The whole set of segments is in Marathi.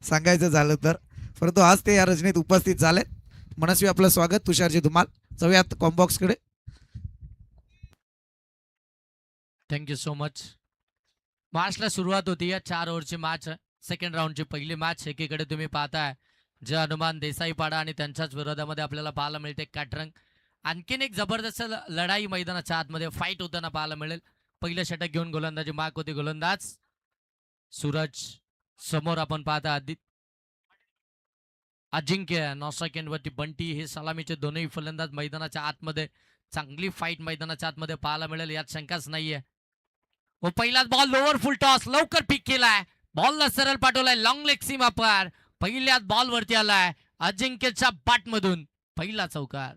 सांगायचं झालं तर, परंतु आज ते या रचनेत उपस्थित झाले. मनस्वी आपलं स्वागत. तुषारजी धुमाल. जाऊयात कॉम्बॉक्सकडे. Thank you so much. मॅचला सुरुवात होती या 4 ओव्हरची मॅच. सेकंड राऊंडची पहिली मॅच. एकीकडे तुम्ही पाहताय जे हनुमान देसाईपाडा आणि त्यांच्याच विरोधामध्ये आपल्याला पाहायला मिळते काटरंग. आणखीन एक जबरदस्त लढाई मैदानाच्या आतमध्ये फाईट होताना पाहायला मिळेल. पहिलं षटक घेऊन गोलंदाजी मार्क होती गोलंदाज सूरज. समोर आपण पाहता अजिंक्य. 9 सेकंडवरती बंटी. हे सलामीचे दोन्ही फलंदाज मैदानाच्या आतमध्ये. चांगली फाईट मैदानाच्या आतमध्ये पाहायला मिळेल यात शंकाच नाहीये. व पहिलाच बॉल लोअर फुल टॉस लवकर पिक केलाय. बॉलला सरळ पाठवलाय लॉंग लेग सीमा पार. पहिल्याच बॉल वरती आलाय अजिंक्यच्या बॅट मधून पहिला चौकार.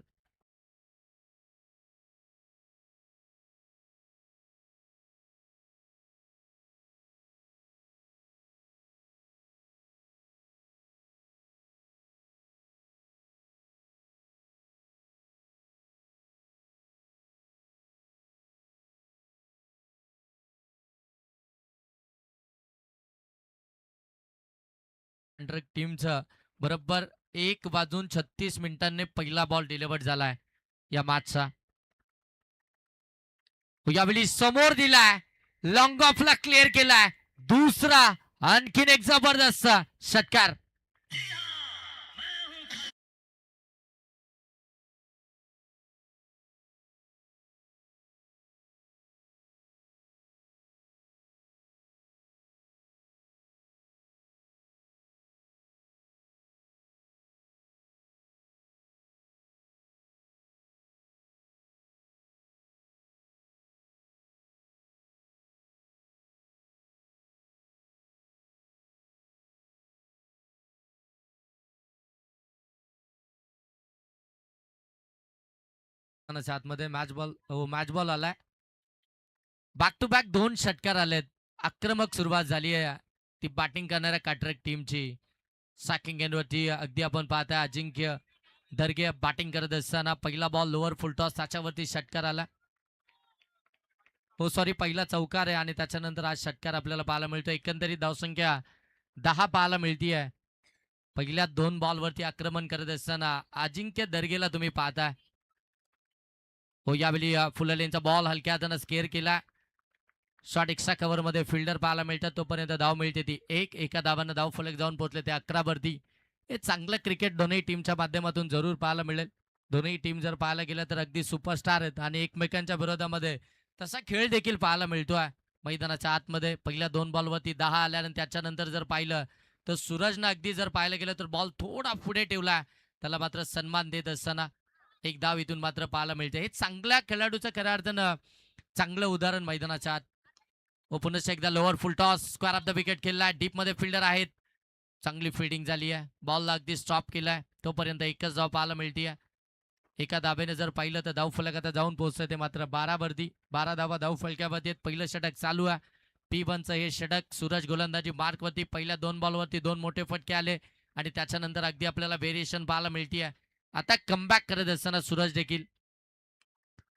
टीमचं बरोबर 1:36 पहिला बॉल डिलिव्हर्ड झालाय या मॅचचा. यावेळी समोर दिलाय लॉंग ऑफला क्लिअर केलाय. दुसरा आणखीन एक जबरदस्त षटकार. आतमध्ये मॅच बॉल आलाय. बॅक टू बॅक 2 षटकार आलेत. आक्रमक सुरुवात झाली आहे ती बॅटिंग करणाऱ्या काटरक टीमची. सॅकिंग एंडवरती अगदी आपण पाहताय अजिंक्य दर्गे बॅटिंग करत असताना पहिला बॉल लोअर फुल टॉस त्याच्यावरती षटकार आला. हो सॉरी पहिला चौकार आहे आणि त्याच्यानंतर आज षटकार आपल्याला पाहायला मिळतो. एकंदरीत धावसंख्या 10 पाहायला मिळतीये. पहिल्या 2 बॉलवरती आक्रमण करत असताना अजिंक्य दर्गेला तुम्ही पाहताय. हो यावेळी फुललेंचा बॉल हलक्या हातानं स्केअर केला. शॉट एक्स्ट्रा कव्हर मध्ये फिल्डर पाहायला मिळतात. तोपर्यंत धाव मिळते ती एका धावानं धाव फलक जाऊन पोहोचले ते 11 वरती. हे चांगलं क्रिकेट दोन्ही टीमच्या माध्यमातून जरूर पाहायला मिळेल. दोन्ही टीम जर पाहायला गेलं तर अगदी सुपरस्टार आहेत आणि एकमेकांच्या विरोधामध्ये तसा खेळ देखील पाहायला मिळतोय मैदानाच्या आतमध्ये. पहिल्या 2 बॉलवरती 10 आल्यानंतर त्याच्यानंतर जर पाहिलं तर सूरजनं अगदी जर पाहायला गेलं तर बॉल थोडा पुढे ठेवला. त्याला मात्र सन्मान देत असताना एक धाव इथून मात्र पाहायला मिळते. हे चांगल्या खेळाडूचं खऱ्या अर्थानं चांगलं उदाहरण मैदानाच्या आत. व पुन्हा एकदा lower full toss square of the wicket खेळलाय. डीप मध्ये फिल्डर आहेत. चांगली फिल्डिंग झाली आहे. बॉलला अगदी स्टॉप केलाय. तोपर्यंत एकच धाव पाहायला मिळते. एका धाब्याने जर पाहिलं तर धाव फलक आता जाऊन पोहोचतंय ते मात्र 12 वरती. 12 धावा धाव फलकावरती. पहिलं षटक चालू आहे. P1चं हे षटक. सूरज गोलंदाजी मार्क वरती. पहिल्या 2 बॉलवरती 2 मोठे फटके आले आणि त्याच्यानंतर अगदी आपल्याला व्हेरिएशन पाहायला मिळतीये. आता कमबॅक करत असताना सूरज देखील.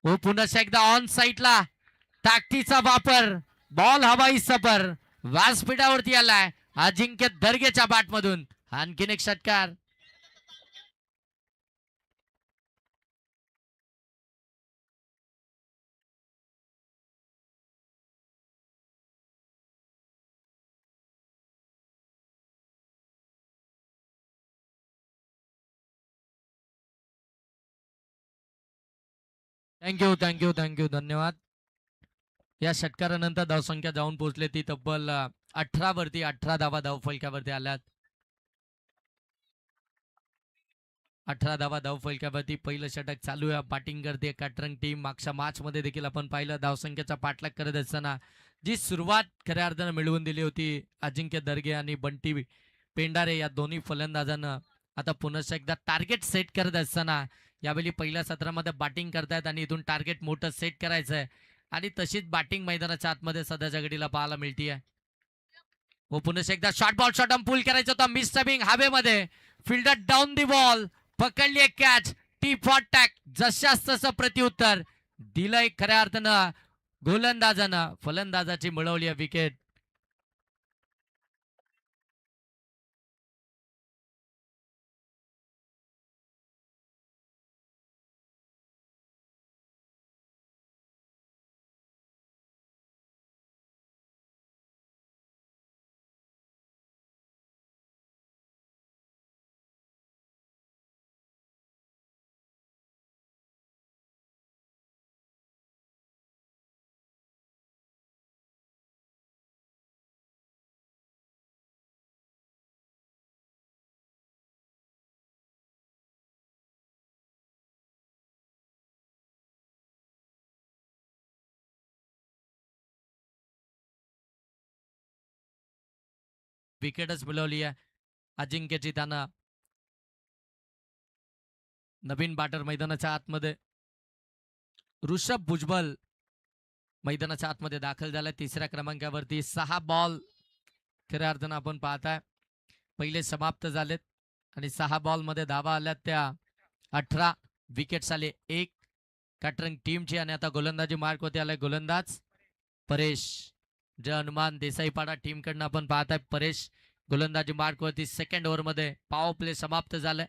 हो पुन्हा एकदा ऑन साईडला ताकदीचा वापर. बॉल हवाई सफर व्यासपीठावरती आलाय अजिंक्य दर्गेच्या बॅटमधून. आणखीन एक षटकार. थँक्यू धन्यवाद. या षटकारानंतर धावसंख्या जाऊन पोहोचले ती तब्बल 18 वरती. 18 धावा धाव फलकावरती आल्यात. 18 धावा धाव फलकावरती. पहिलं षटक चालू आहे. बॅटिंग करते काटरंग टीम. मागच्या मॅच मध्ये देखील आपण पाहिलं धावसंख्येचा पाठलाग करत असताना जी सुरुवात खऱ्या अर्थानं मिळवून दिली होती अजिंक्य दर्गे आणि बंटी पेंडारे या दोन्ही फलंदाजांना आता पुन्हा एकदा टार्गेट सेट करत असताना यावेळी पहिल्या सत्रामध्ये बॅटिंग करतायत आणि इथून टार्गेट मोठं सेट करायचंय आणि तशीच बॅटिंग मैदानाच्या आतमध्ये सध्याच्या घडीला पाहायला मिळतीये. व पुन्हा एकदा शॉर्ट बॉल शॉर्ट पूल करायचा होता. मिस स्टबिंग हवेमध्ये. Fielder down the ball. पकडली एक कॅच. Tit for tat. जशाच तसं प्रत्युत्तर दिलंय खऱ्या अर्थानं गोलंदाजानं. फलंदाजाची मिळवली विकेट. विकेटच मिळवली आहे अजिंक्यची त्यानं. नवीन बॅटर मैदानाच्या आतमध्ये ऋषभ भुजबल मैदानाच्या आतमध्ये दाखल झालाय तिसऱ्या क्रमांकावरती. 6 बॉल खऱ्या अर्थानं आपण पाहताय पहिले समाप्त झालेत आणि 6 बॉल मध्ये धावा आल्यात त्या 18. विकेट्स आले 1 कॅटरिंग टीमची आणि आता गोलंदाजी मार्क होते आलाय गोलंदाज परेश. जे हनुमान देसाईपाडा टीम कडनं आपण पाहताय परेश गोलंदाजी मार्क वरती. सेकंड ओव्हर मध्ये पॉवर प्ले समाप्त झालाय.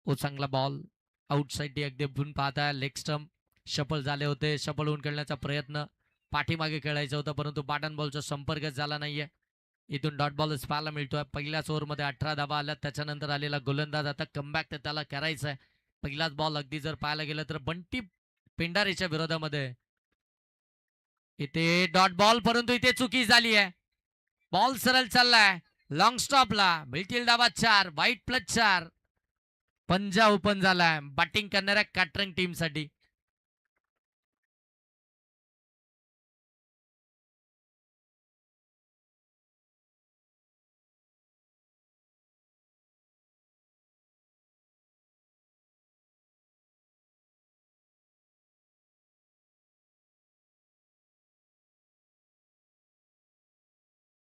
ओ चांगला बॉल आउटसाइड अगदी आपण पाहताय लेग स्टंप शफल झाले होते. शफल होऊन खेळण्याचा प्रयत्न पाठीमागे खेळायचं होतं परंतु बॅटन बॉलचा संपर्कच झाला नाहीये. इथून डॉट बॉलच पाहायला मिळतोय. पहिल्याच ओव्हरमध्ये 18 धावा आल्या. त्याच्यानंतर आलेला गोलंदाज आता कमबॅक तर त्याला करायचं आहे. पहिलाच बॉल अगदी जर पाहायला गेलं तर बंटी पेंडारेच्या विरोधामध्ये इथे डॉट बॉल परंतु इथे चुकी झाली आहे. बॉल सरळ चाललाय लॉंग स्टॉपला. मिळतील धावा 4 वाईट प्लस 4. पंजा ओपन झालाय बॅटिंग करणाऱ्या कॅटरिंग टीम साठी.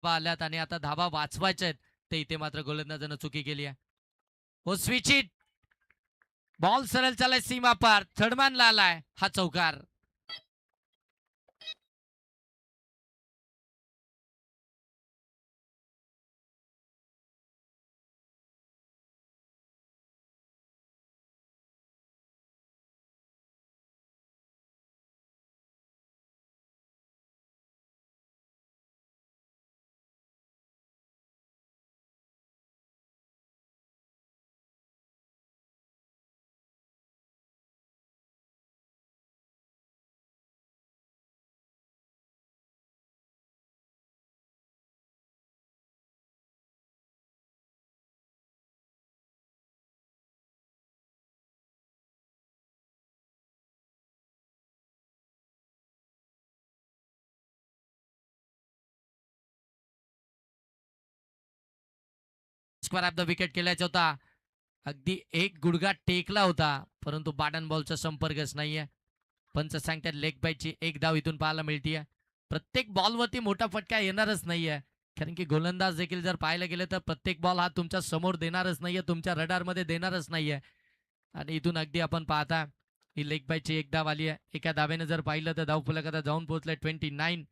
आल्यात आणि आता धावा वाचवायच्या आहेत ते इथे मात्र गोलंदाजानं चुकी केली आहे. हो स्विच इट. बॉल सरळ चालाय सीमा पार थर्डमॅनला आलाय हा चौकार. स्क्वेअर ऑफ द विकेट केल्याचा होता. अगदी एक गुडघा टेकला होता परंतु बॅटन बॉलचा संपर्कच नाहीये. पंच सांगतात लेग बाईटची एक धाव इथून पाहायला मिळतीये. प्रत्येक बॉलवरती मोठा फटका येणारच नाहीये कारण की गोलंदाज देखील जर पाहायला गेलं तर प्रत्येक बॉल हा तुमच्या समोर देणारच नाहीये तुमच्या रडार मध्ये देणारच नाहीये. आणि इथून अगदी आपण पाहता ही लेग बाईटची एक धाव आली आहे. एका धावेने जर पाहिलं तर धावफलक आता जाऊन पोहोचलाय 29.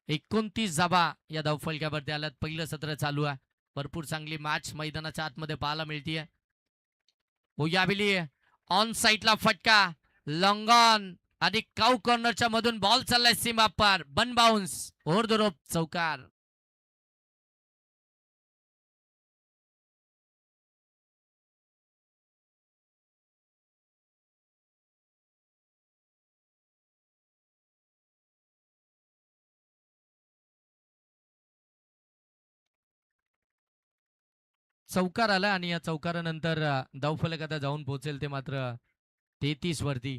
29 धावा या धावफलकावरती आल्यात. पहिलं सत्र चालू आहे. भरपूर चांगली मॅच मैदानाच्या आतमध्ये पाहायला मिळतीये. हो यावेळी ऑन साईडला फटका लॉंग ऑन आणि काऊ कॉर्नरच्या मधून बॉल चाललाय सीमा पार बन बाउन्स ओव्हर द रोप चौकार. चौकार आला आणि या चौकारानंतर धावफलक आता जाऊन पोहोचेल ते मात्र 33 वरती.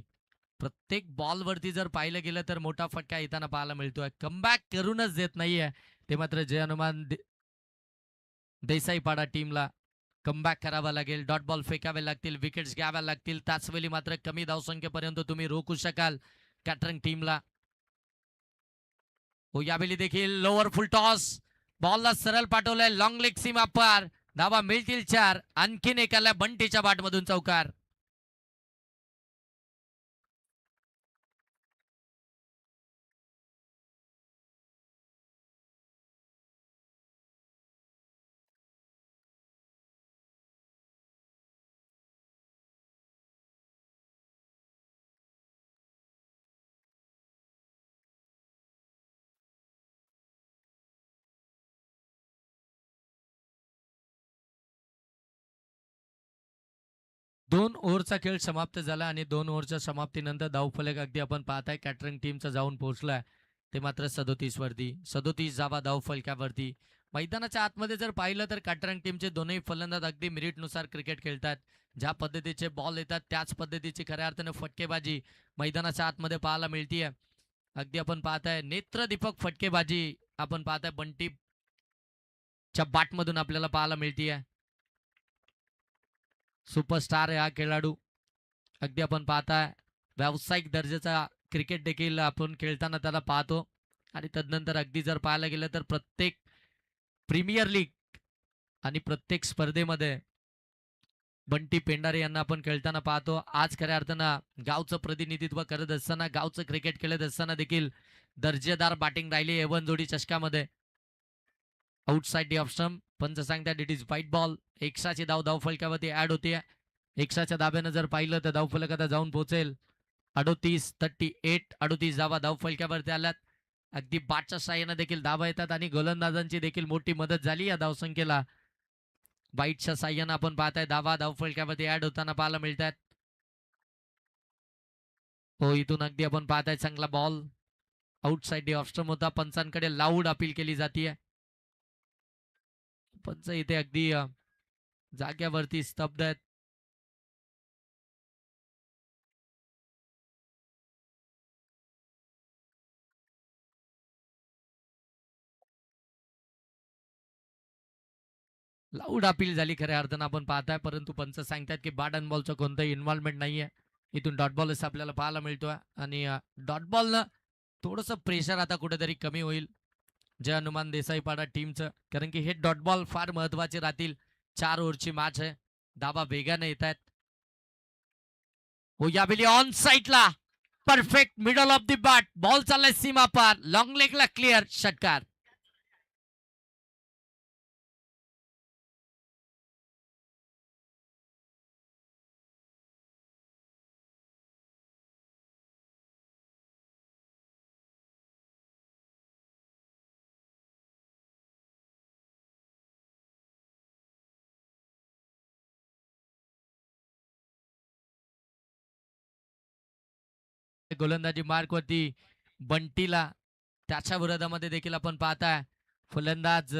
प्रत्येक बॉल वरती जर पाहिलं गेलं तर मोठा फटका येताना पाहायला मिळतोय. कमबॅक करूनच देत नाहीये ते मात्र जय हनुमान देसाईपाडा टीमला कमबॅक करावा लागेल. डॉट बॉल फेकावे लागतील विकेट्स घ्याव्या लागतील. त्याच वेळी मात्र कमी धावसंख्येपर्यंत तुम्ही रोखू शकाल कॅटरिंग टीमला. हो यावेळी देखील लोअर फुल टॉस बॉलला सरळ पाठवलाय लॉंग लेग सीमा पार. धावा मिळतील 4. आणखीन एकाला बंटीच्या बाटमधून चौकार. दोन ओव्हरचा खेळ समाप्त झाला आणि 2 ओव्हरच्या समाप्तीनंतर धावफलक अगदी आपण पाहताय कॅटरिंग टीमचा जाऊन पोहोचलाय ते मात्र 37 वरती. 37 धावा धावफलकावरती. मैदानाच्या आतमध्ये जर पाहिलं तर कॅटरिंग टीमचे दोन्ही फलंदाज अगदी मेरिटनुसार क्रिकेट खेळतात. ज्या पद्धतीचे बॉल येतात त्याच पद्धतीची खऱ्या अर्थाने फटकेबाजी मैदानाच्या आतमध्ये पाहायला मिळतीये. अगदी आपण पाहताय नेत्रदीपक फटकेबाजी आपण पाहताय बंटी च्या बाटमधून आपल्याला पाहायला मिळतीये. सुपरस्टार आहे हा खेळाडू. अगदी आपण पाहताय व्यावसायिक दर्जाचा क्रिकेट देखील आपण खेळताना त्याला पाहतो. आणि तदनंतर अगदी जर पाहायला गेलं तर प्रत्येक प्रीमियर लीग आणि प्रत्येक स्पर्धेमध्ये बंटी पेंडारे यांना आपण खेळताना पाहतो. आज खऱ्या अर्थानं गावचं प्रतिनिधित्व करत असताना, गावचं क्रिकेट खेळत असताना देखील दर्जेदार बॅटिंग राहिली एवन जोडी चषकामध्ये. आउटसाइड दी ऑफ स्टंप, पंच सांगतात इट इज व्हाईट बॉल. एक्साची धाव फलकावरती ऍड होते. एक्साच्या दाब्यानं जर पाहिलं तर धावफलक आता जाऊन पोहोचेल 38 38 धावा धावफलकावरती आल्यात. अगदी बाटच्या साह्यानं देखील धावा येतात आणि गोलंदाजांची देखील मोठी मदत झाली या धावसंख्येला. बाईटच्या साह्यानं आपण पाहताय धावा धावफलकावरती ऍड होताना पाहायला मिळतात. हो, इथून अगदी आपण पाहताय चांगला ball outside the off stump होता. पंचांकडे लाऊड अपील केली जाते. पंच इथे अगदी जाग्यावरती स्तब्ध आहेत. लाऊड अपील झाली खऱ्या अर्थानं आपण पाहताय, परंतु पंच सांगतात की बॅट अँड बॉलचं कोणतंही इन्व्हॉल्वमेंट नाहीये. इथून डॉट बॉल असं आपल्याला पाहायला मिळतोय. आणि डॉट बॉलनं थोडंसं प्रेशर आता कुठेतरी कमी होईल जय हनुमान देसाई पाडा टीमचं, कारण की हे डॉट बॉल फार महत्वाचे राहतील. 4 ओव्हरची मॅच आहे. धावा वेगाने येत आहेत. हो, यावेळी ऑन साईडला perfect middle of the bat ball चाललाय सीमा पार, लॉंग लेगला क्लिअर, षटकार. गोलंदाजी मार्क वरती बंटीला, त्याच्या विरोधामध्ये देखील आपण पाहताय फलंदाज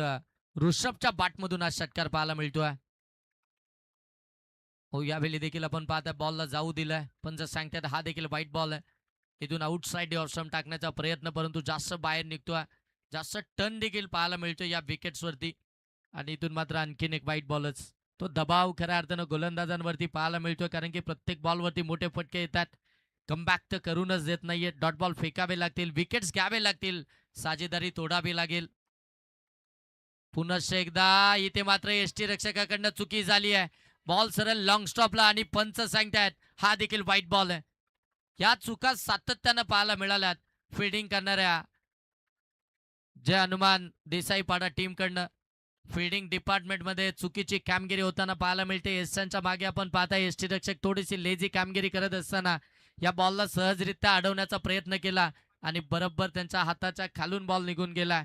ऋषभच्या बाटमधून आज षटकार पाहायला मिळतोय. हो, यावेळी देखील आपण पाहताय बॉलला जाऊ दिलाय, पण जर सांगतात हा देखील व्हाईट बॉल आहे. इथून आउटसाइड ऑफ स्टंप टाकण्याचा प्रयत्न, परंतु जास्त बाहेर निघतोय. जास्त टर्न देखील पाहायला मिळतोय या विकेट्स वरती. आणि इथून मात्र आणखीन एक व्हाईट बॉलच. तो दबाव खऱ्या अर्थानं गोलंदाजांवरती पाहायला मिळतोय, कारण की प्रत्येक बॉलवरती मोठे फटके येतात. कमबॅक तर करूनच देत नाहीये. डॉट बॉल फेकावे लागतील, विकेट्स घ्यावे लागतील, साजेदारी तोडावी लागेल. पुन्हा एकदा इथे मात्र एसटी रक्षकाकडनं चुकी झाली आहे. बॉल सरळ लॉंग स्टॉपला आणि पंच सांगतायत हा देखील व्हाईट बॉल आहे. या चुका सातत्यानं पाहायला मिळाल्यात फिल्डिंग करणाऱ्या जय हनुमान देसाई पाडा टीम कडनं. फिल्डिंग डिपार्टमेंट मध्ये चुकीची कामगिरी होताना पाहायला मिळते. एसच्या मागे आपण पाहताय एसटी रक्षक थोडीशी लेझी कामगिरी करत असताना या बॉलला सहजरित्या अडवण्याचा प्रयत्न केला आणि बरोबर त्यांच्या हाताच्या खालून बॉल निघून गेला.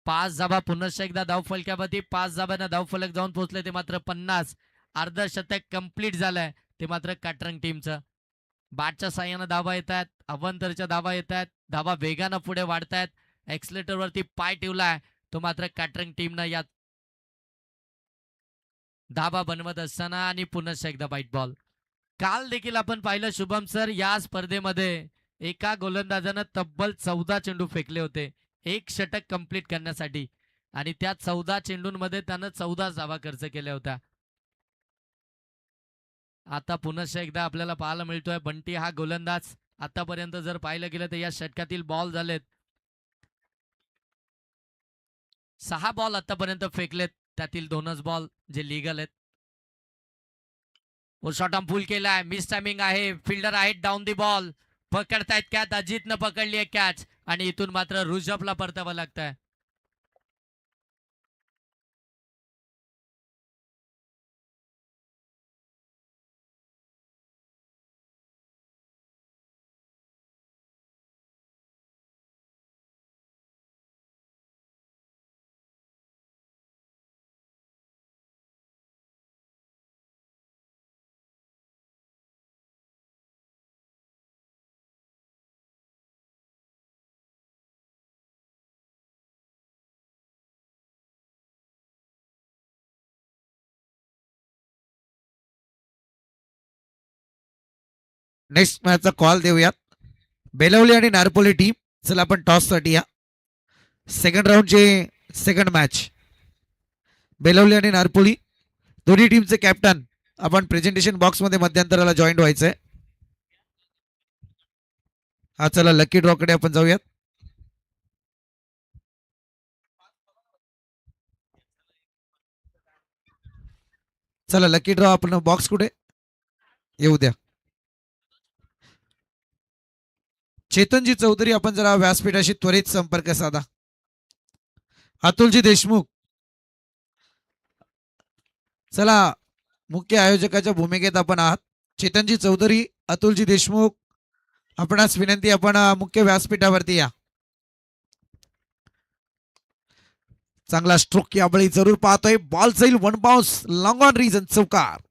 5 धावा पुन्हा एकदा धावफलकावरती. 5 धाब्यानं धावफलक जाऊन पोहोचले ते मात्र 50. अर्धशतक कंप्लीट झालंय ते मात्र काटरंग टीमचं. बॅटच्या साह्यानं धावा येत आहेत, अवंतरच्या धावा येत आहेत, धावा वेगानं पुढे वाढतायत. एक्सलेटर वरती पाय ठेवलाय तो मात्र काटरंग टीमनं यात धावा बनवत असताना. आणि पुन्हा एकदा व्हाईट बॉल. काल देखील आपण पाहिलं शुभम सर, या स्पर्धेमध्ये एका गोलंदाजानं तब्बल 14 चेंडू फेकले होते एक षटक कंप्लीट करण्यासाठी, आणि त्या 14 चेंडूंमध्ये त्यानं 14 धावा खर्च केल्या होत्या. आता पुन्हा एकदा आपल्याला पाहायला मिळतोय बंटी हा गोलंदाज. आतापर्यंत जर पाहिलं गेलं तर या षटकातील बॉल झालेत 6 बॉल आतापर्यंत फेकलेत, त्यातील 2च बॉल जे लिगल आहेत. शॉट ऑन फुल केलाय, मिस टायमिंग आहे, फिल्डर आहेत डाऊन दी बॉल, पकडतायत कॅच, अजितनं पकडली आहे कॅच आणि इथून मात्र ऋषभला परतावं लागतंय. नेक्स्ट मॅचचा कॉल देऊयात. बेलवली आणि नारपोली टीम. चला आपण टॉस साठी या. सेकंड राऊंडची सेकंड मॅच. बेलवली आणि नारपोळी दोन्ही टीमचे कॅप्टन आपण प्रेझेंटेशन बॉक्स मध्ये मध्यंतराला जॉईन व्हायचंय. हा चला लकी ड्रॉ कडे आपण जाऊयात. चला लकी ड्रॉ आपण बॉक्स कुठे येऊ द्या. चेतनजी चौधरी आपण जरा व्यासपीठाशी त्वरित संपर्क साधा. अतुलजी देशमुख चला मुख्य आयोजकाच्या भूमिकेत आपण आहात. चेतनजी चौधरी अतुलजी देशमुख आपणास विनंती आपण मुख्य व्यासपीठावरती या. चांगला स्ट्रोक यावेळी जरूर पाहतोय. बॉल जाईल one bounce long on region चौकार.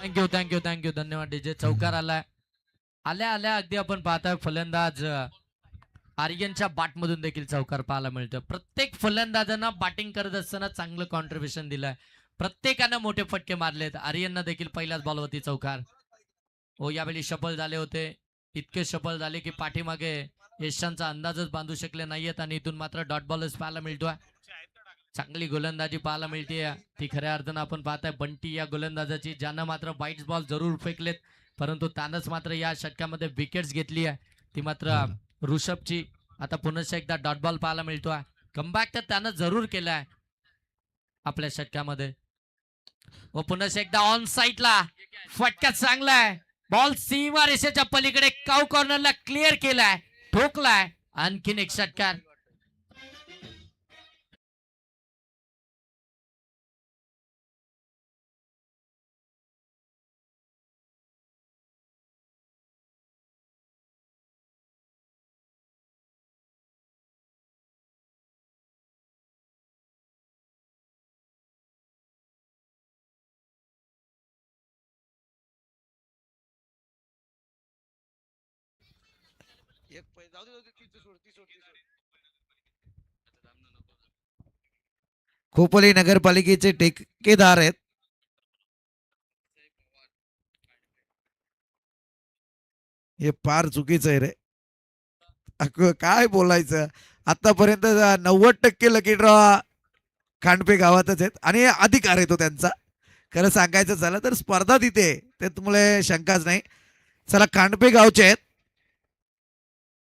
थँक्यू थँक्यू थँक्यू धन्यवाद डीजे. चौकार आलाय. आल्या आल्या अगदी आपण पाहताय फलंदाज आर्यनच्या बाटमधून देखील चौकार पाहायला मिळतो. प्रत्येक फलंदाजांना बॅटिंग करत असताना चांगलं कॉन्ट्रीब्युशन दिलंय. प्रत्येकानं मोठे फटके मारलेत. आर्यननं देखील पहिल्याच बॉलवरती चौकार. हो यावेळी शफल झाले होते. इतके शफल झाले की पाठीमागे यशांचा अंदाजच बांधू शकले नाहीयेत आणि इथून मात्र डॉट बॉलच पाहायला मिळतोय. चांगली गोलंदाजी पाहायला मिळते. ती खऱ्या अर्थानं आपण पाहताय बंटी या गोलंदाजाची, ज्यानं मात्र बाईट्स बॉल जरूर फेकलेत परंतु त्यानंच मात्र या षटकामध्ये विकेट्स घेतली आहे. ती मात्र ऋषभची. आता पुन्हा एकदा डॉट बॉल पाहायला मिळतोय. कमबॅक तर त्यानं जरूर केलाय आपल्या षटकामध्ये. व पुन्हा एकदा ऑन साईडला फटका चांगला आहे. बॉल सीमा रेषेच्या पलीकडे काउ कॉर्नरला क्लिअर केलाय, ठोकलाय. आणखीन एक षटकार. खोपोली नगरपालिकेचे ठेकेदार आहेत. हे फार चुकीचं आहे रे. काय बोलायचं. आतापर्यंत 90% लकी ड्रॉ खांडपे गावातच आहेत आणि अधिकार आहे तो त्यांचा. खरं सांगायचं झालं तर स्पर्धा तिथे त्यामुळे शंकाच नाही. चला खांडपे गावचे आहेत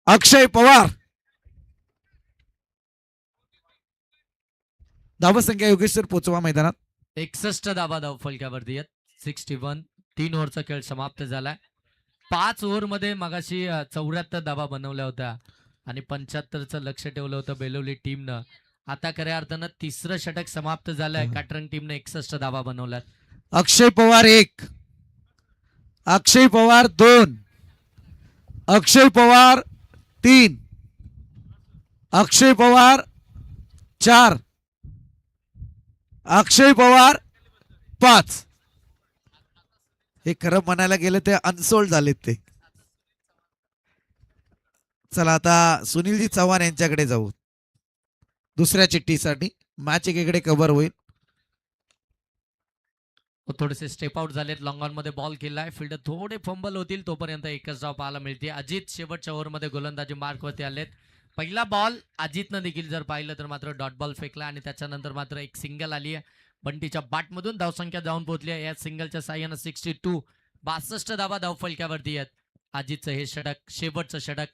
अक्षय पवार. धावसंख्या योगेश सर पोचवा मैदानात. 61 धावा धाव फलकावरती आहेत. 61. 3 ओव्हरचा खेळ समाप्त झालाय. 5 ओव्हरमध्ये मगाशी 74 धावा बनवल्या होत्या आणि 75चं लक्ष ठेवलं होतं बेलवली टीमनं. आता खऱ्या अर्थानं तिसरं षटक समाप्त झालंय. काटरंग टीमने 61 धावा बनवल्यात. अक्षय पवार 1, अक्षय पवार 2, अक्षय पवार 3, अक्षय पवार 4, अक्षय पवार 5. हे खरं म्हणायला गेलं ते अनसोल्ड झालेत ते. चला आता सुनीलजी चव्हाण यांच्याकडे जाऊ दुसऱ्या चिठ्ठीसाठी. मॅच एकीकडे कव्हर होईल. थोडेसे स्टेप आउट झालेत. लॉंग ऑन मध्ये बॉल केलाय. फिल्डर थोडे फंबल होतील तोपर्यंत एकच धाव पाहायला मिळते. अजित शेवटच्या ओव्हरमध्ये गोलंदाजी मार्कवरती आलेत. पहिला बॉल अजितनं देखील जर पाहिलं तर मात्र डॉट बॉल फेकला आणि त्याच्यानंतर मात्र एक सिंगल आली आहे. बंटीच्या बॅटमधून धावसंख्या जाऊन पोहोचली आहे. या सिंगलच्या साह्यानं 62. 62 धावा धावफलकावरती आहेत. अजितचं हे षटक शेवटचं षटक.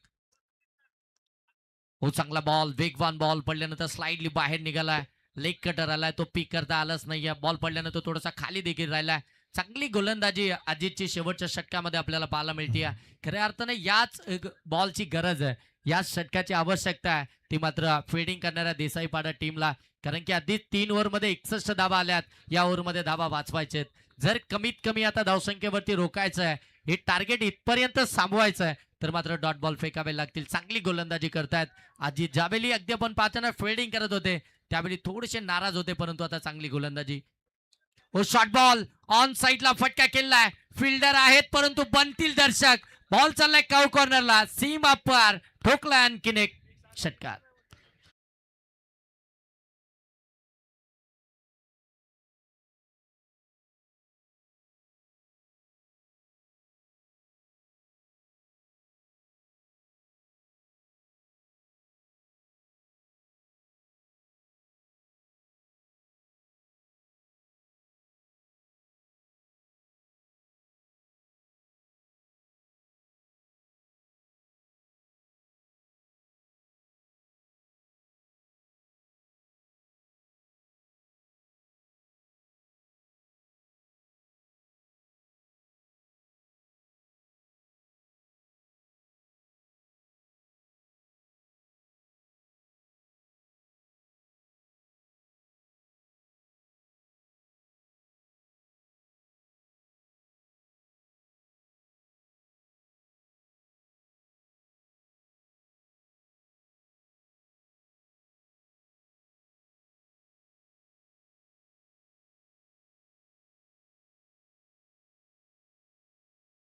हो चांगला बॉल, वेगवान बॉल पडल्यानंतर स्लाइडली बाहेर निघालाय. लेग कटर आलाय, तो पीक करता आलाच नाहीये. बॉल पडल्यानंतर थोडासा खाली देखील राहिलाय. चांगली गोलंदाजी अजितची शेवटच्या षटकामध्ये आपल्याला पाहायला मिळते. खऱ्या अर्थाने याच बॉलची गरज आहे, याच षटकाची आवश्यकता आहे. ती मात्र फिल्डिंग करणाऱ्या देसाईपाडा टीमला. कारण की आधी 3 ओव्हरमध्ये 61 धावा आल्यात. या ओव्हरमध्ये धावा वाचवायचे. जर कमीत कमी आता धावसंख्येवरती रोखायचं आहे, हे टार्गेट इथपर्यंत थांबवायचं आहे तर मात्र डॉट बॉल फेकावे लागतील. चांगली गोलंदाजी करतायत अजित. ज्यावेळी अगदी आपण पाहताना फिल्डिंग करत होते त्यावेळी थोडेसे नाराज होते परंतु आता चांगली गोलंदाजी. ओ शॉर्ट बॉल ऑन साईडला फटका केलाय. फिल्डर आहेत परंतु बनतील दर्शक. बॉल चाललाय काऊ कॉर्नरला, सीमा पार ठोकला आणखीन एक षटकार.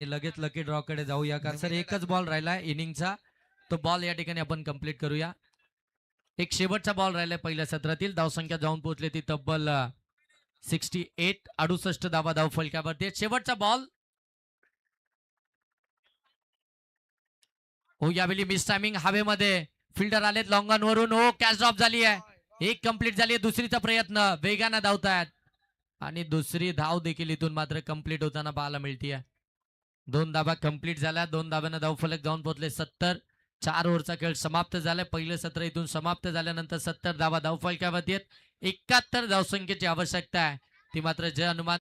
लगेच लकी ड्रॉ कडे जाऊया कारण सर एकच बॉल राहिलाय इनिंगचा. तो बॉल या ठिकाणी आपण कंप्लीट करूया. एक शेवटचा बॉल राहिलाय पहिल्या सत्रातील. धावसंख्या जाऊन पोहोचली ती तब्बल 68. 68 धावा धाव फलकावरती. शेवटचा बॉल. हो यावेळी मिस टायमिंग हवेमध्ये फिल्डर आलेत लॉंगॉन वरून. हो कॅच ड्रॉप झाली आहे. एक कंप्लीट झाली आहे. दुसरीचा प्रयत्न वेगानं धावतायत आणि दुसरी धाव देखील इथून मात्र कंप्लीट होताना पाहायला मिळतीये. 2 धावा कंप्लीट झाल्या. 2 धाव्यानं धावफलक जाऊन पोहोचले 70. 4 ओव्हरचा खेळ समाप्त झालाय. पहिलं सत्र इथून समाप्त झाल्यानंतर 70 धावा धावफलकावरती आहेत. 71 धावसंख्येची आवश्यकता आहे. ती मात्र जे अनुमान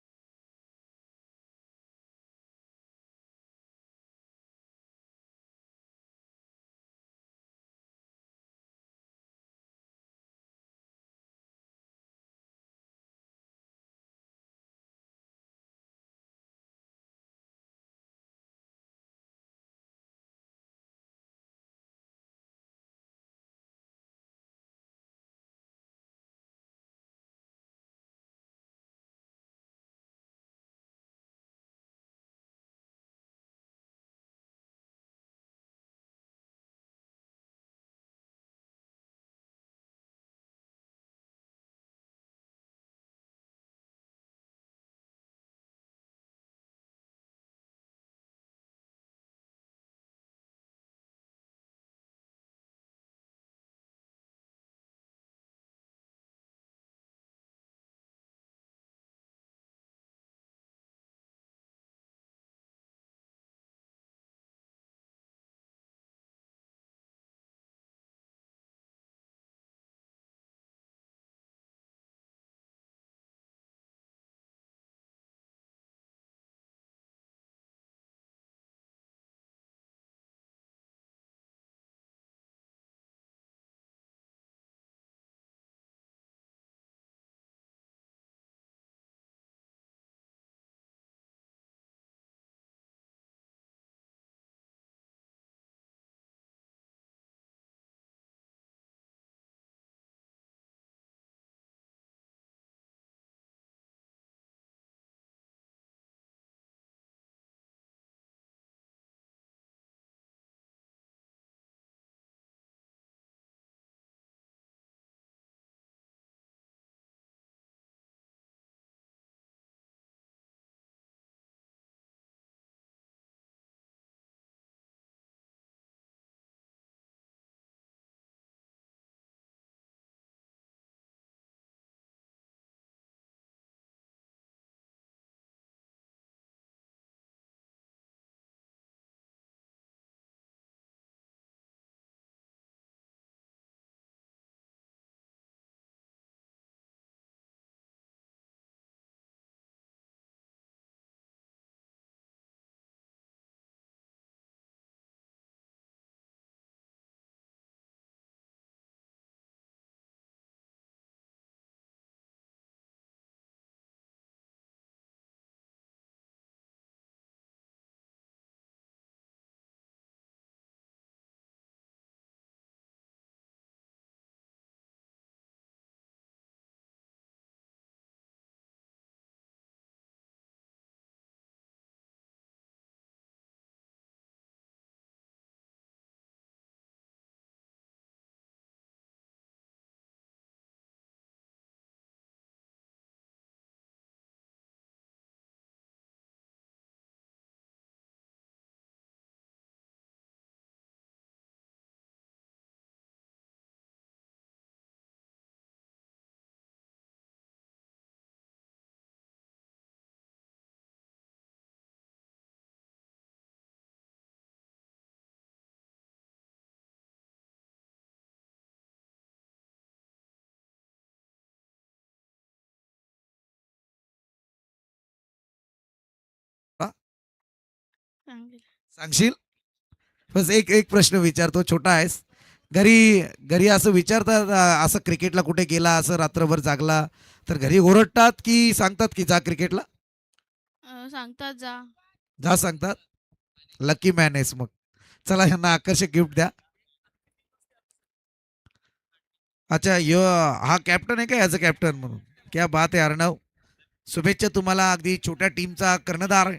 सांगेल. सांगशील? बस एक एक प्रश्न विचारतो, छोटा आहेस. घरी घरी असं विचारतात असं क्रिकेटला कुठे गेला, असं रात्रभर जागला, तर घरी ओरडतात की सांगतात की जा क्रिकेटला? सांगतात जा. जा सांगतात. लकी मॅन आहेस मग. चला ह्यांना आकर्षक गिफ्ट द्या. अच्छा हा कॅप्टन आहे का ॲज अ कॅप्टन म्हणून? क्या बात आहे अर्णव. शुभेच्छा तुम्हाला, अगदी छोट्या टीमचा कर्णधार.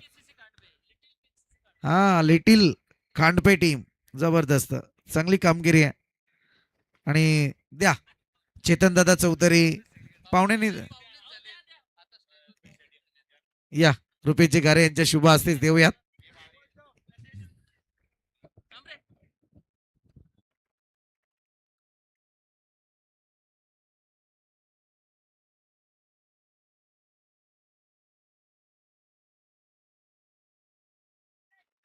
हा लिटिल खांडपे टीम, जबरदस्त, चांगली कामगिरी आहे. आणि द्या चेतन दादा चौधरी पाहुण्याने या रुपेशजी गारे यांच्या शुभ हस्ते देऊयात.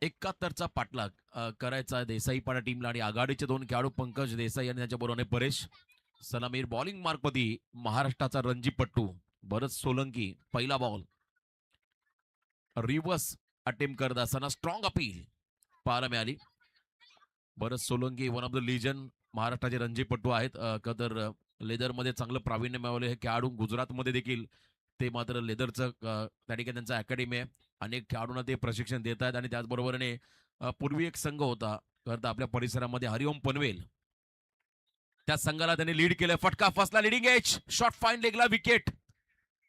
एकाहत्तरचा पाठलाग करायचा देसाईपाडा टीमला आणि आघाडीचे दोन खेळाडू पंकज देसाई आणि त्यांच्या बरोबर परेश सलामीर. बॉलिंग मार्कमध्ये महाराष्ट्राचा रणजीपट्टू भरत सोलंकी. पहिला बॉल रिव्हर्स अटेम्प्ट करत असताना स्ट्रॉंग अपील पाहायला मिळाली. Bharat Solanki one of the legend महाराष्ट्राचे रणजीपट्टू आहेत. तर लेदरमध्ये चांगलं प्रावीण्य मिळवले हे खेळाडू. गुजरातमध्ये देखील ते मात्र लेदरचं त्या ठिकाणी त्यांचं अकॅडमी आहे. अनेक खेळाडूंना ते प्रशिक्षण देत आहेत. आणि त्याचबरोबरीने पूर्वी एक संघ होता करता आपल्या परिसरामध्ये हरिओम पनवेल, त्या संघाला त्यांनी लीड केलं. फटका फसला, लिडिंग एज, शॉट फाईन लेगला, विकेट.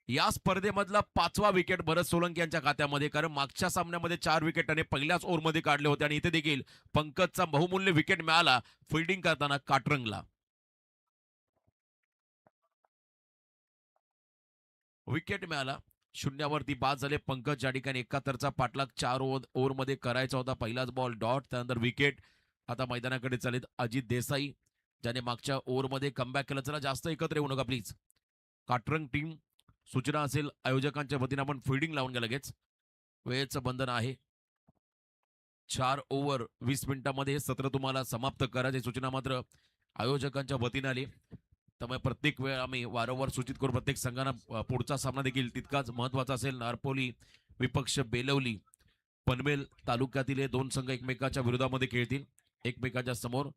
या स्पर्धेमधला 5वा विकेट भरत सोलंकी यांच्या खात्यामध्ये, कारण मागच्या सामन्यामध्ये 4 विकेट त्याने पहिल्याच ओव्हरमध्ये काढले होते. आणि इथे देखील पंकजचा बहुमूल्य विकेट मिळाला फिल्डिंग करताना काटरंगला. विकेट मिळाला, शून्यावरती बाद झाले पंकज. या ठिकाणी 71चा पाठलाग 4 ओव्हरमध्ये करायचा होता. पहिलाच बॉल डॉट, त्यानंतर विकेट. आता मैदानाकडे चालेत अजित देसाई, ज्याने मागच्या ओव्हरमध्ये कमबॅक केलं. चला जास्त एकत्र येऊ नका प्लीज. काटरंग टीम, सूचना असेल आयोजकांच्या वतीने आपण फिल्डिंग लावून घ्या लगेच, वेळेचं बंधन आहे. 4 ओव्हर 20 मिनिटांमध्ये हे सत्र तुम्हाला समाप्त करायची सूचना मात्र आयोजकांच्या वतीने आली. त्यामुळे प्रत्येक वेळ आम्ही वारंवार सूचित करू, प्रत्येक संघांना पुढचा सामना देखील तितकाच महत्वाचा असेल. नारपोली विपक्ष बेलवली, पनवेल तालुक्यातील हे दोन संघ एकमेकाच्या विरोधामध्ये खेळतील, एकमेकाच्या समोर.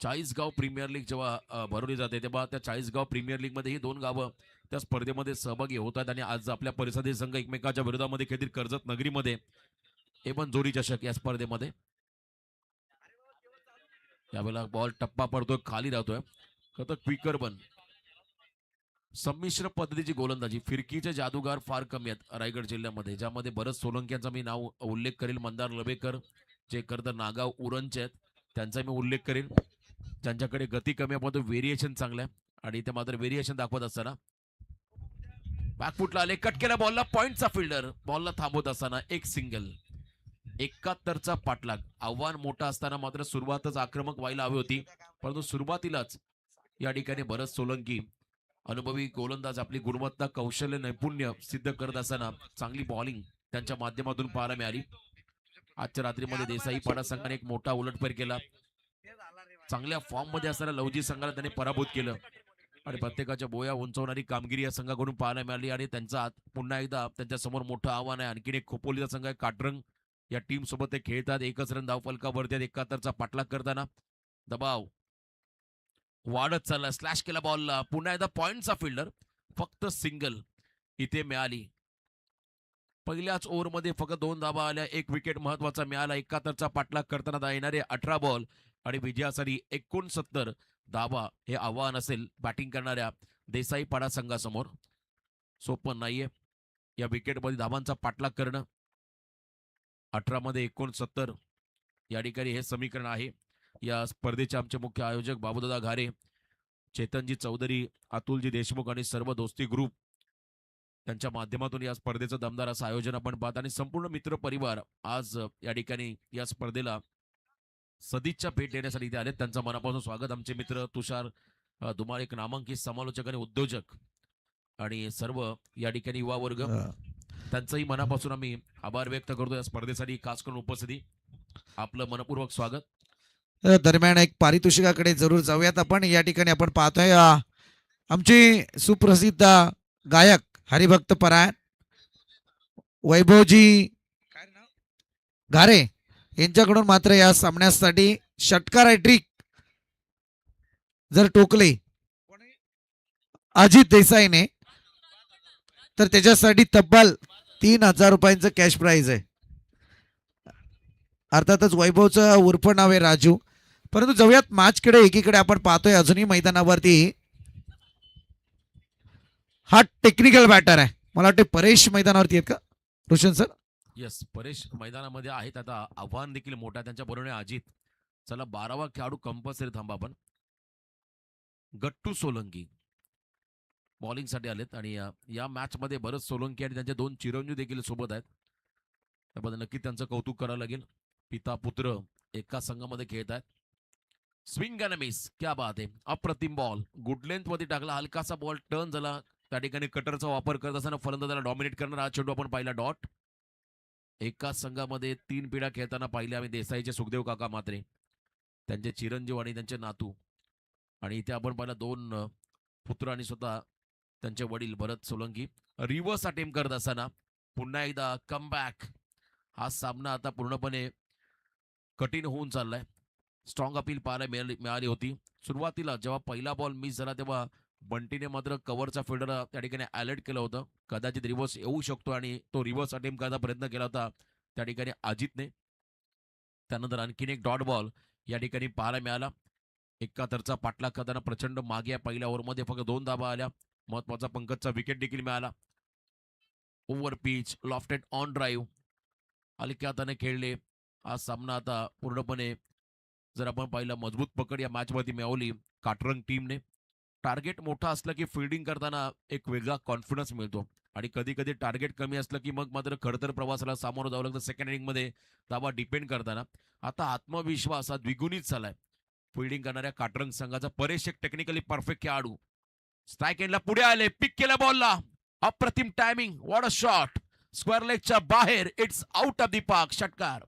चाळीसगाव प्रीमियर लीग जेव्हा भरवली जाते तेव्हा त्या चाळीसगाव प्रीमियर लीग मध्ये ही दोन गावं त्या स्पर्धेमध्ये सहभागी होतात. आणि आज आपल्या परिसरातील संघ एकमेकाच्या विरोधामध्ये खेळतील. कर्जत नगरीमध्ये हे पण जोडी चषक या स्पर्धेमध्ये. यावेळेला बॉल टप्पा पडतोय, खाली राहतोय. क्विकर बन, संमिश्र पद्धतीची गोलंदाजी, फिरकीचे जादूगार फार कमी आहेत रायगड जिल्ह्यामध्ये, ज्यामध्ये भरत सोलंकी यांचा मी नाव उल्लेख करेल. मंदार लवेकर जे करत नागाव उरणचे आहेत त्यांचा मी उल्लेख करेल. ज्यांच्याकडे गती कमी आहे पण व्हेरिएशन चांगलं आहे. आणि ते मात्र व्हेरिएशन दाखवत असताना बॅकफुटला आले, कट केला बॉलला, पॉइंटचा फिल्डर बॉलला थांबवत असताना एक सिंगल. 71चा पाठलाग. आव्हान मोठा असताना मात्र सुरुवातच आक्रमक व्हायला हवी होती, परंतु सुरुवातीलाच या ठिकाणी भरत सोलंकी अनुभवी गोलंदाज आपली गुणवत्ता, कौशल्य, नैपुण्य सिद्ध करत असताना चांगली बॉलिंग त्यांच्या माध्यमातून पाहायला मिळाली. आजच्या रात्रीमध्ये देसाई पाडा संघाने एक मोठा उलटफेर केला. चांगल्या फॉर्म मध्ये असताना लवजी संघाला त्याने पराभूत केलं आणि प्रत्येकाच्या बोया उंचवणारी कामगिरी या संघाकडून पाहायला मिळाली. आणि त्यांचा पुन्हा एकदा त्यांच्या समोर मोठं आव्हान आहे. आणखीन एक खोपोलीचा संघ आहे काटरंग, या टीम सोबत ते खेळतात. एकच रन धावफलकावरती 71चा पाठलाग करताना दबाव वाढत चालला, स्लॅश केला बॉलला, पुन्हा एकदा पॉइंटचा फिल्डर, फक्त सिंगल इथे मिळाली. पहिल्याच ओव्हरमध्ये फक्त 2 धावा आल्या, 1 विकेट महत्वाचा मिळाला. 71चा पाठलाग करताना येणारे 18 बॉल आणि विजयासाठी 69 धावा हे आव्हान असेल बॅटिंग करणाऱ्या देसाई पाडा संघासमोर. सोपं नाहीये या विकेटमध्ये धावांचा पाठलाग करणं. 18 मध्ये 69 या ठिकाणी हे समीकरण आहे. या स्पर्धेचे आमचे मुख्य आयोजक बाबूदादा घारे, चेतनजी चौधरी, अतुलजी देशमुख आणि सर्व दोस्ती ग्रुप त्यांच्या माध्यमातून या स्पर्धेचं दमदार असं आयोजन आपण पाहत. आणि संपूर्ण मित्र परिवार आज या ठिकाणी या स्पर्धेला सदिच्छा भेट देण्यासाठी इथे आलेत. त्यांचं मनापासून स्वागत. आमचे मित्र तुषार धुमाळ, एक नामांकित समालोचक आणि उद्योजक, आणि सर्व या ठिकाणी युवा वर्ग, त्यांचंही मनापासून आम्ही आभार व्यक्त करतो. या स्पर्धेसाठी खास करून उपस्थिती, आपलं मनपूर्वक स्वागत. दरम्यान एक पारितोषिकाकडे जरूर जाऊयात आपण. या ठिकाणी आपण पाहतोय आमचे सुप्रसिद्ध गायक हरिभक्त परायण वैभवजी घारे यांच्याकडून मात्र या सामन्यासाठी षटकार हॅट्रिक जर टोकले अजित देसाईने तर त्याच्यासाठी तब्बल 3,000 रुपयांचं कॅश प्राइज आहे. अर्थातच वैभवचं उर्फ नाव आहे राजू. परंतु जाऊयात मॅचकडे. एकीकडे आपण पाहतोय अजूनही मैदानावरती हा टेक्निकल बॅटर आहे. मला वाटतं परेश मैदानावरती आहेत का रोशन सर? येस, परेश मैदानामध्ये आहेत. आता आव्हान देखील मोठा त्यांच्या बरोबर अजित. चला 12वा खेळाडू कंपल्सरी थांबा आपण. गट्टू सोलंकी बॉलिंग साठी आलेत आणि या मॅच मध्ये बरंच सोलंकी आणि त्यांचे 2 चिरंजीव देखील सोबत आहेत. त्याबद्दल नक्की त्यांचं कौतुक करावं लागेल. पिता पुत्र एका संघामध्ये खेळत आहेत. स्विंग अँड मिस, क्या बात आहे. अप्रतिम बॉल, गुड लेंथ वरती टाकला. हलकासा बॉल टर्न झाला. त्या ठिकाणी कटरचा वापर करत असताना फलंदाजाला डॉमिनेट करणार हा चेंडू आपण पाहिला. डॉट. एका संघामध्ये 3 पिढ्या खेळताना पाहिले आम्ही. देसाईचे सुखदेव काका मात्रे, त्यांचे चिरंजीव आणि त्यांचे नातू, आणि इथे आपण पाहिला 2 पुत्र आणि स्वतः त्यांचे वडील भरत सोलंकी. रिव्हर्स अटेम्प्ट करत असताना पुन्हा एकदा कमबॅक. हा सामना आता पूर्णपणे कठीण होऊन चाललाय. स्ट्रॉंग अपील पाहायला मिळाली होती. सुरुवातीला जेव्हा पहिला बॉल मिस झाला तेव्हा बंटीने मात्र कव्हरचा फिल्डर त्या ठिकाणी अलर्ट केलं होतं. कदाचित रिव्हर्स येऊ शकतो आणि तो रिव्हर्स अटेम्प्ट करायचा प्रयत्न केला होता त्या ठिकाणी अजितने. त्यानंतर आणखीन एक डॉट बॉल या ठिकाणी पाहायला मिळाला. एकाहत्तरचा पाठलाग करताना प्रचंड मागे आहे. पहिल्या ओव्हरमध्ये फक्त 2 धाबा आल्या. महत्वाचा पंकजचा विकेट देखील मिळाला. Over pitch, lofted on drive हलक्या हाताने खेळले. हा सामना आता पूर्णपणे जर आपण पाहिलं मजबूत पकड या मॅचमध्ये मिळवली काटरंग टीमने. टार्गेट मोठा असलं की फिल्डिंग करताना एक वेगळा कॉन्फिडन्स मिळतो आणि कधी कधी टार्गेट कमी असलं की मग मात्र खडतर प्रवासाला सामोरं जावं लागतं सेकंड इनिंगमध्ये धावा डिपेंड करताना. आता आत्मविश्वास हा द्विगुणित झालाय फिल्डिंग करणाऱ्या काटरंग संघाचा. परेश एक टेक्निकली परफेक्ट खेळाडू. स्ट्राईक एंडला पुढे आले, पिक केला बॉलला. अप्रतिम timing, what a shot. Square लेगच्या बाहेर, it's out of the park. षटकार.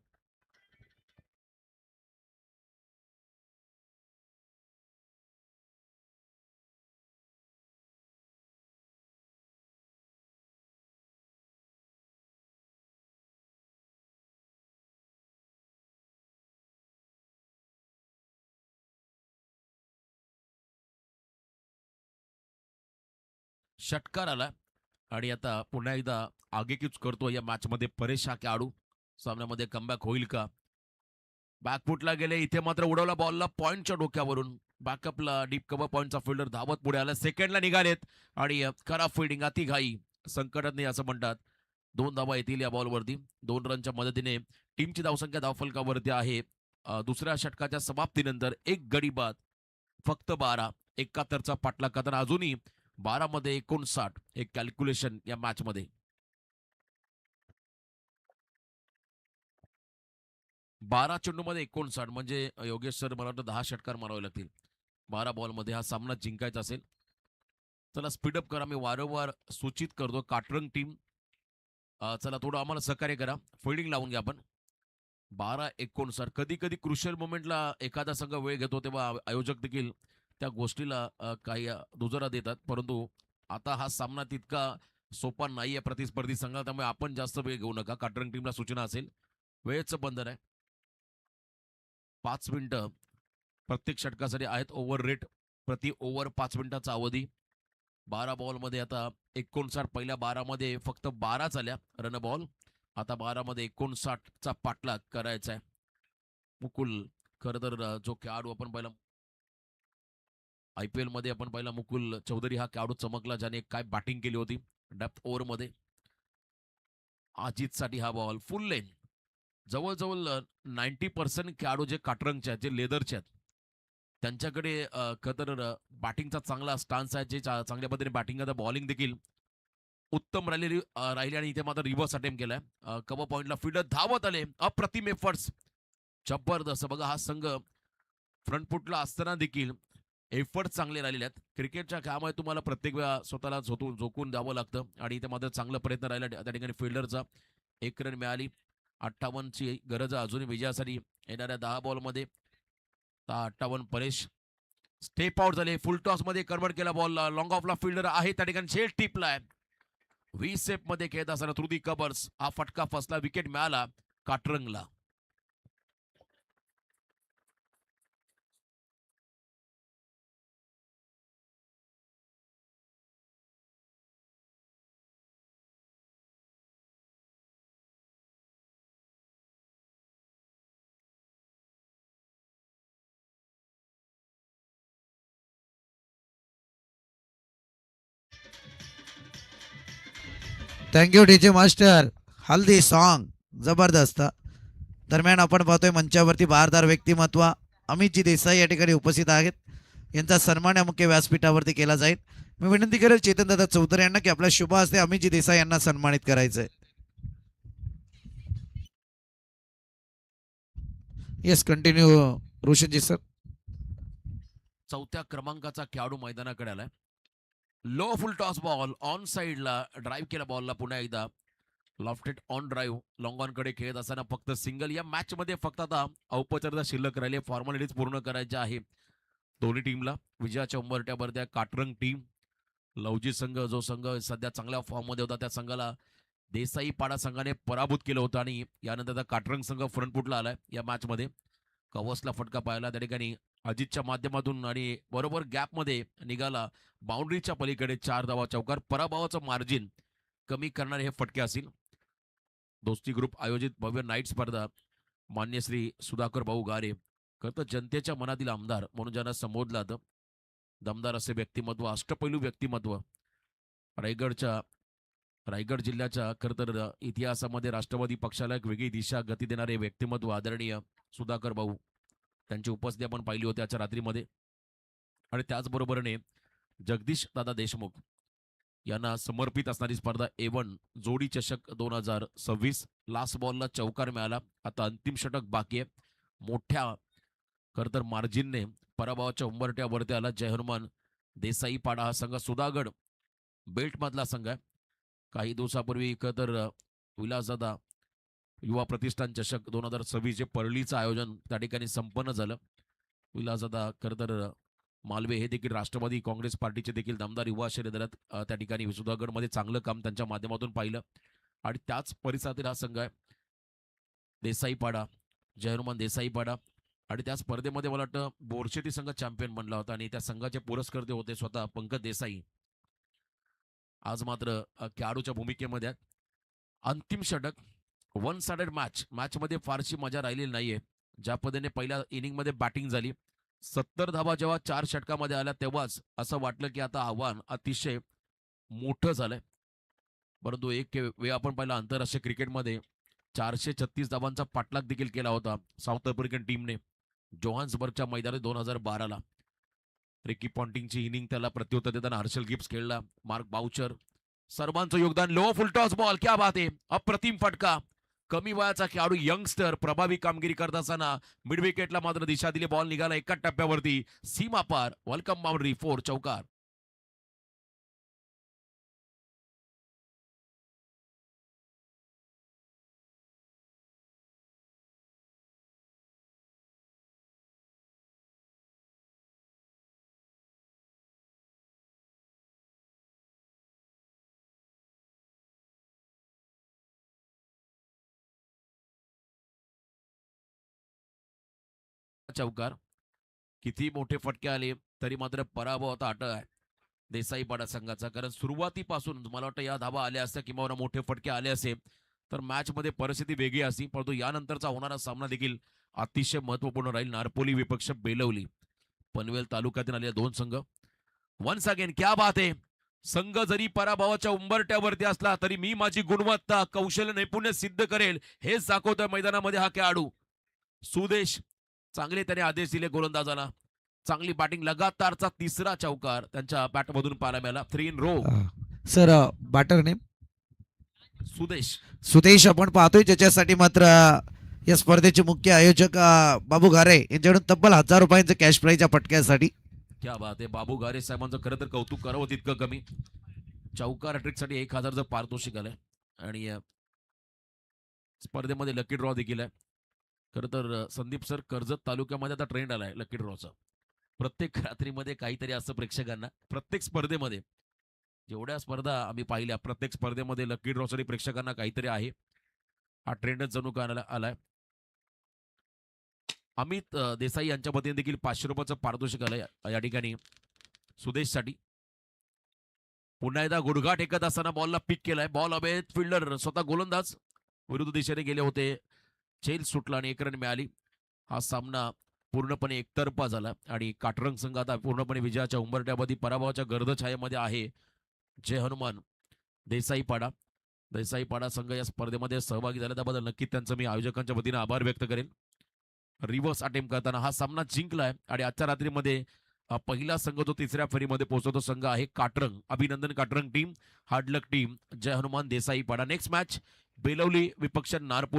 षटकार आला आणि आता पुन्हा एकदा आगेकीच करतो या मॅच मध्ये परेश हा खेळाडू. सामन्यामध्ये कमबॅक होईल का? बॅकफुटला गेले, इथे मात्र उडवला बॉलला पॉइंटच्या डोक्यावरून. बॅकअपला डीप कव्हर पॉइंटचा फिल्डर धावत पुढे आला. सेकंडला निघालेत आणि खराब फिल्डिंग, अति घाई संकटात नाही असं म्हणतात. 2 धावा येतील या बॉलवरती. 2 रनच्या मदतीने टीमची धावसंख्या धावफलकावरती आहे. दुसऱ्या षटकाच्या समाप्तीनंतर 1 गडी बाद, फक्त 12. 71चा पाठलाग करताना अजूनही 12 मध्ये 59 एक कॅल्क्युलेशन या मॅच मध्ये. 12 चेंडूमध्ये 59 म्हणजे योगेश सर मला वाटतं 10 षटकार मारावे लागतील 12 बॉलमध्ये हा सामना जिंकायचा असेल. चला स्पीडअप करा. मी वारंवार सूचित करतो काटरंग टीम, चला थोडं आम्हाला सहकार्य करा. फिल्डिंग लावून घ्या आपण. 12-59. कधी कधी क्रुशियल मोमेंटला एखादा संघ वेळ घेतो तेव्हा आयोजक देखील त्या गोष्टीला काही दुजोरा देतात. परंतु आता हा सामना तितका सोपा नाहीये प्रतिस्पर्धी संघाला, त्यामुळे आपण जास्त वेळ घेऊ नका. काटरंग टीमला सूचना असेल. वेळेचं बंधन आहे. 5 मिनिटं प्रत्येक षटकासाठी आहेत. ओव्हर रेट प्रति ओव्हर 5 मिनिटाचा अवधी. 12 बॉलमध्ये आता 59. पहिल्या 12 मध्ये फक्त 12 झाल्या रन बॉल. आता 12 मध्ये 59चा पाठलाग करायचा आहे. मुकुल खरं तर जो खेळाडू आपण पहिला IPL मध्ये आपण पहिला मुकुल चौधरी हा खेळाडू चमकला, ज्याने काय बॅटिंग केली होती डेप्थ ओव्हर मध्ये. अजितसाठी हा बॉल फुल लेन. जवळजवळ 90% खेळाडू जे काटरंगचे आहेत, जे लेदरचे आहेत, त्यांच्याकडे खतर बॅटिंगचा चांगला स्टान्स आहे. जे चांगल्या पद्धतीने बॅटिंग करतात. बॉलिंग देखील उत्तम राहिली आणि इथे मात्र रिव्हर्स अटेम्प्ट केलाय. कव्हर पॉइंटला फील्डर धावत आले. अप्रतिम एफर्ट्स, जबरदस्त. बघा हा संघ फ्रंट फुटला असताना देखील एफर्ट चांगले राहिलेले आहेत. क्रिकेटच्या खेळामध्ये तुम्हाला प्रत्येक वेळा स्वतःला झोकून द्यावं लागतं आणि इथे मात्र चांगला प्रयत्न राहिला त्या ठिकाणी फिल्डरचा. 1 रन मिळाली. 58ची गरज अजूनही विजयासाठी येणाऱ्या 10 बॉलमध्ये. 58 परेश स्टेप आउट झाले. फुल टॉस मध्ये कन्वर्ट केला बॉल. लॉंग ऑफला फिल्डर आहे त्या ठिकाणी. शेल टिपलाय. व्ही सेप मध्ये खेळत असताना थ्रू दी कबर्स हा फटका फसला. विकेट मिळाला काटरंगला. Thank you DJ master. Haldi song जबरदस्त. दरम्यान आपण पाहतोय मंचावरती भारदार व्यक्तिमत्व अमितजी देसाई या ठिकाणी उपस्थित आहेत. यांचा सन्मान या मुख्य व्यासपीठावरती केला जाईल. मी विनंती करेल चेतनदादा चौधरी यांना की आपल्या शुभ हस्ते अमितजी देसाई यांना सन्मानित करायचंय. Yes continue Roshanji sir. चौथ्या क्रमांकाचा खेळाडू मैदानाकडे आलाय. Low full toss ball on साइडला ड्राईव्ह केला बॉलला. पुन्हा एकदा lofted on drive long on कडे खेळत असताना फक्त सिंगल. या मॅच मध्ये फक्त आता औपचारिकता शिल्लक राहिले. फॉर्मॅलिटीज पूर्ण करायच्या आहे दोन्ही टीमला. विजयाच्या उंबरट्यावर त्या काटरंग टीम लवजी संघ जो संघ सध्या चांगल्या फॉर्म मध्ये होता त्या संघाला देसाई पाडा संघाने पराभूत केलं होतं आणि यानंतर त्या काटरंग संघ फ्रंट फुटला आलाय या मॅच मध्ये. कवसला फटका पाहिला त्या ठिकाणी अजितच्या माध्यमातून आणि बरोबर गॅप मध्ये निघाला. बाउंड्रीच्या पलीकडे 4 धावा चौकार. पराभवाचं मार्जिन कमी करणारे हे फटके असतील. दोस्ती ग्रुप आयोजित भव्य नाईट स्पर्धा मान्य श्री सुधाकर भाऊ गारे खरं जनतेच्या मनातील आमदार म्हणून ज्यांना संबोधलं जातं. दमदार असे व्यक्तिमत्व, अष्टपैलू व्यक्तिमत्व. रायगड जिल्ह्याच्या खरं तर इतिहासामध्ये राष्ट्रवादी पक्षाला एक वेगळी दिशा गती देणारे व्यक्तिमत्व आदरणीय सुधाकर भाऊ त्यांची उपस्थिती आपण पाहिली होती आजच्या रात्रीमध्ये. आणि त्याचबरोबरीने जगदीश दादा देशमुख यांना समर्पित असणारी स्पर्धा A1 जोडी चषक 2026. लास्ट बॉलला चौकार मिळाला. आता अंतिम षटक बाकी आहे. मोठ्या खरं तर मार्जिनने पराभवाच्या उंबरट्यावरती आला जय हनुमान देसाई पाडा हा संघ. सुधागड बेल्ट मधला संघ आहे. काही दिवसापूर्वी खरं तर विलासदादा युवा प्रतिष्ठान चषक 2026 जे परळीचं आयोजन त्या ठिकाणी संपन्न झालं. विलासदादा खरं तर मालवे हे देखील राष्ट्रवादी काँग्रेस पार्टीचे देखील दमदार युवा शर्यत त्या ठिकाणी सुधागडमध्ये चांगलं काम त्यांच्या माध्यमातून पाहिलं. आणि त्याच परिसरातील हा संघ आहे देसाईपाडा जय हनुमान देसाईपाडा. आणि त्या स्पर्धेमध्ये मला वाटतं बोरशेती संघ चॅम्पियन बनला होता आणि त्या संघाचे पुरस्कर्ते होते स्वतः पंकज देसाई. आज मात्र खेळाडूच्या भूमिकेमध्ये अंतिम षटक. 1 साइडेड मॅच मध्ये फारशी मजा राहिलेली नाहीये. ज्या पद्धतीने पहिल्या इनिंगमध्ये बॅटिंग झाली 70 धावा जेव्हा 4 षटकामध्ये आल्या तेव्हाच असं वाटलं की आता आव्हान अतिशय मोठं झालंय. परंतु एक वेळ आपण पाहिला आंतरराष्ट्रीय क्रिकेटमध्ये 436 धावांचा पाठलाग देखील केला होता साऊथ आफ्रिकन टीमने जोहान्सबर्गच्या मैदानात 2012ला. रिकी पॉन्टिंगची इनिंग त्याला प्रत्युत्तर देताना हर्षल गिब्स खेळला. मार्क बाउचर सर्वांचं योगदान. लो फुल टॉस बॉल क्या बात आहे. अप्रतिम फटका. कमी वयाचा खेळाडू यंगस्टर प्रभावी कामगिरी करत असताना मिड विकेटला मात्र दिशा दिली. बॉल निघाला एका टप्प्यावरती सीमा पार. वेलकम बाउंड्री 4 चौकार. चौकार. किती मोठे फटके आले तरी मात्र पराभव आता अटळ आहे देसाईपाडा संघाचा. कारण सुरुवातीपासून मला वाटतं या धावा आल्या असत्या किंवा मोठे फटके आले असे तर मॅच मध्ये परिस्थिती वेगळी असती. परंतु यानंतरचा होणारा सामना देखील अतिशय महत्वपूर्ण राहील. नारपोली विपक्ष बेलवली पनवेल तालुक्यातील आलेले 2 संघ. वन्स अगेन क्या बात आहे. संघ जरी पराभवाच्या उंबरट्यावरती असला तरी मी माझी गुणवत्ता कौशल्य नैपुण्य सिद्ध करेल हेच दाखवतोय मैदानामध्ये हा खेळाडू सुदेश. चांगले त्याने आदेश दिले गोलंदाजाला. चांगली बॅटिंग. लगातारचा 3रा चौकार त्यांच्या बॅटमधून पाहायला मिळाला. 3 in row. Sir batter name Sudesh. Sudesh आपण पाहतोय ज्याच्यासाठी मात्र या स्पर्धेचे मुख्य आयोजक बाबू घारे यांच्याकडून तब्बल 1000 रुपयांचं कॅश प्राईज या पटक्यासाठी. क्या बात आहे. बाबू गारे साहेबांचं खरं तर कौतुक करावं तितकं कमी. चौकार हॅट्रिकसाठी 1000चं पारितोषिक आलंय आणि स्पर्धेमध्ये लकी ड्रॉ देखील आहे. खरं तर संदीप सर कर्जत तालुक्यामध्ये आता ट्रेंड आलाय लकी ड्रॉचा. प्रत्येक रात्रीमध्ये काहीतरी असं प्रेक्षकांना प्रत्येक स्पर्धेमध्ये जेवढ्या स्पर्धा आम्ही पाहिल्या प्रत्येक स्पर्धेमध्ये लकी ड्रॉ साठी प्रेक्षकांना काहीतरी आहे. हा ट्रेंडच जणू काय आलाय. अमित देसाई यांच्या वतीने देखील 500 रुपयाचं पारितोषिक आलंय या ठिकाणी सुदेशसाठी. पुन्हा एकदा गुडघा टेकत असताना बॉलला पिक केलाय. बॉल अभेद, फिल्डर स्वतः गोलंदाज विरुद्ध दिशेने गेले होते. चेल सुटला आणि 1 रन मिळाली. हा सामना पूर्णपणे एकतर्फा झाला आणि काटरंग संघ आता पूर्णपणे विजयाच्या उंबरठ्यामध्ये पराभवाच्या गर्दछायेमध्ये आहे. जय हनुमान देसाईपाडा संघ या स्पर्धेमध्ये सहभागी झाला त्याबद्दल नक्कीच त्यांचं मी आयोजकांच्या वतीने आभार व्यक्त करेन. रिव्हर्स अटेम्प्ट करताना हा सामना जिंकलाय आणि आजच्या रात्रीमध्ये पहिला संघ जो तिसऱ्या फेरीमध्ये पोहोचतो संघ आहे काटरंग. अभिनंदन काटरंग टीम, हार्ड लक टीम, जय हनुमान देसाईपाडा. नेक्स्ट मॅच बेलवली विपक्ष नारपोल.